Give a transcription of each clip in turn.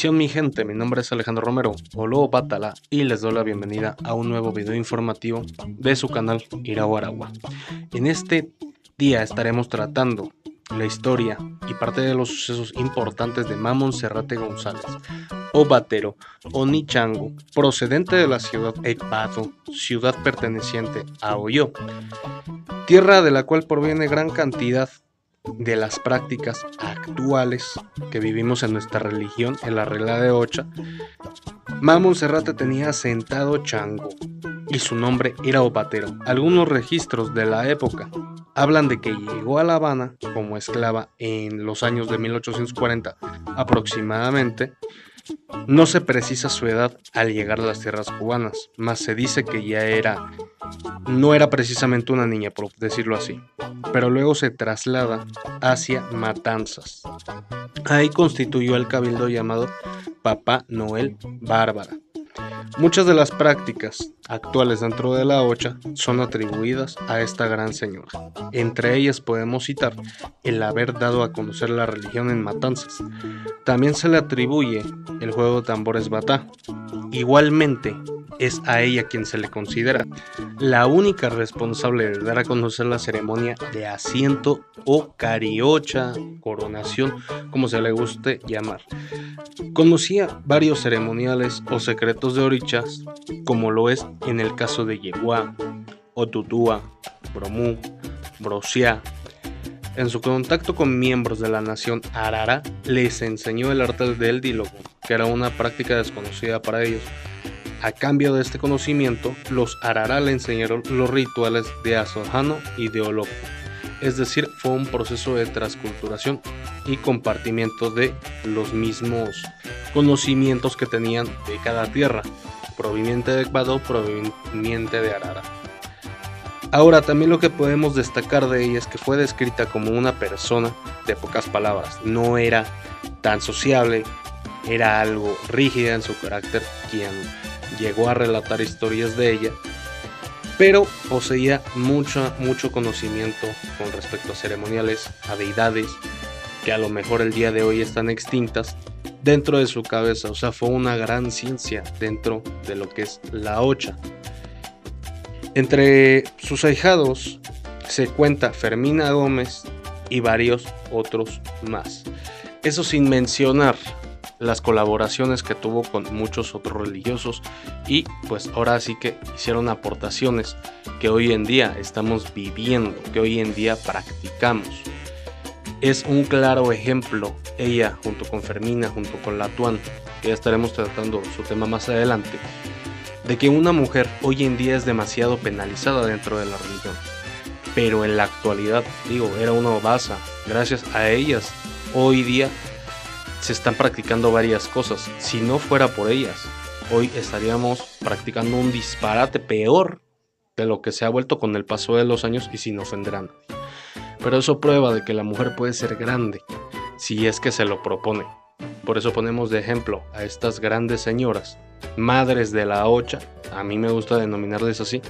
Bendición mi gente, mi nombre es Alejandro Romero, o Lobo Batala, y les doy la bienvenida a un nuevo video informativo de su canal Irawo Aragua. En este día estaremos tratando la historia y parte de los sucesos importantes de Mamon Serrate González, o Batero, o Nichango, procedente de la ciudad Ecbato, ciudad perteneciente a Oyo, tierra de la cual proviene gran cantidad de las prácticas actuales que vivimos en nuestra religión, en la regla de Ocha. Mamon Serrate tenía asentado Chango y su nombre era Batero. Algunos registros de la época hablan de que llegó a La Habana como esclava en los años de 1840 aproximadamente. No se precisa su edad al llegar a las tierras cubanas, mas se dice que ya no era precisamente una niña, por decirlo así, pero luego se traslada hacia Matanzas. Ahí constituyó el cabildo llamado Papá Noel Bárbara. Muchas de las prácticas actuales dentro de la Ocha son atribuidas a esta gran señora. Entre ellas podemos citar el haber dado a conocer la religión en Matanzas. También se le atribuye el juego de tambores batá. Igualmente es a ella quien se le considera la única responsable de dar a conocer la ceremonia de asiento o cariocha, coronación, como se le guste llamar. Conocía varios ceremoniales o secretos de orichas, como lo es en el caso de Yeguá, Otutúa, Bromú, Brosiá. En su contacto con miembros de la nación Arara, les enseñó el arte del dílogo, que era una práctica desconocida para ellos. A cambio de este conocimiento, los Arara le enseñaron los rituales de Asojano y de Olopo. Es decir, fue un proceso de transculturación y compartimiento de los mismos conocimientos que tenían de cada tierra, proveniente de Ecbato, proveniente de Arara. Ahora, también lo que podemos destacar de ella es que fue descrita como una persona de pocas palabras. No era tan sociable, era algo rígida en su carácter, quien llegó a relatar historias de ella, pero poseía mucho conocimiento con respecto a ceremoniales, a deidades, que a lo mejor el día de hoy están extintas dentro de su cabeza. O sea, fue una gran ciencia dentro de lo que es la Ocha. Entre sus ahijados se cuenta Fermina Gómez y varios otros más. Eso sin mencionar las colaboraciones que tuvo con muchos otros religiosos, y pues ahora sí que hicieron aportaciones que hoy en día estamos viviendo, que hoy en día practicamos. Es un claro ejemplo ella junto con Fermina, junto con la Tuan, que ya estaremos tratando su tema más adelante, de que una mujer hoy en día es demasiado penalizada dentro de la religión. Pero en la actualidad, era una obasa. Gracias a ellas hoy día se están practicando varias cosas. Si no fuera por ellas, hoy estaríamos practicando un disparate peor de lo que se ha vuelto con el paso de los años, y sin ofender a nadie. Pero eso prueba de que la mujer puede ser grande si es que se lo propone. Por eso ponemos de ejemplo a estas grandes señoras, madres de la Ocha. A mí me gusta denominarles así,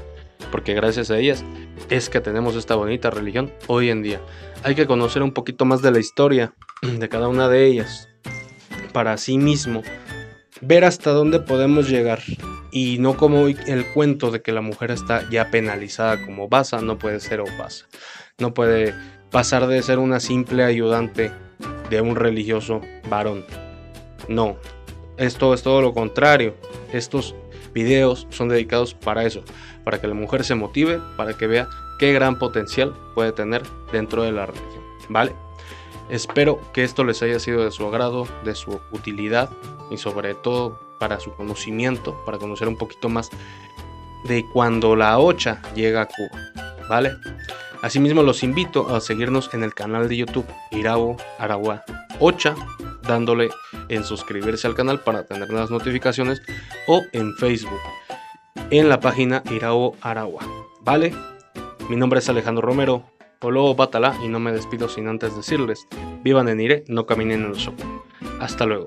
porque gracias a ellas es que tenemos esta bonita religión hoy en día. Hay que conocer un poquito más de la historia de cada una de ellas, para sí mismo ver hasta dónde podemos llegar, y no como el cuento de que la mujer está ya penalizada como basa. No puede ser obasa, no puede pasar de ser una simple ayudante de un religioso varón. No, esto es todo lo contrario. Estos videos son dedicados para eso, para que la mujer se motive, para que vea qué gran potencial puede tener dentro de la religión, ¿vale? Espero que esto les haya sido de su agrado, de su utilidad, y sobre todo para su conocimiento, para conocer un poquito más de cuando la Ocha llega a Cuba, ¿vale? Asimismo los invito a seguirnos en el canal de YouTube Irawo Aragua Ocha, dándole en suscribirse al canal para tener las notificaciones, o en Facebook en la página Irawo Aragua, ¿vale? Mi nombre es Alejandro Romero, o Lobo Batala, y no me despido sin antes decirles: vivan en Ire, no caminen en el sol. Hasta luego.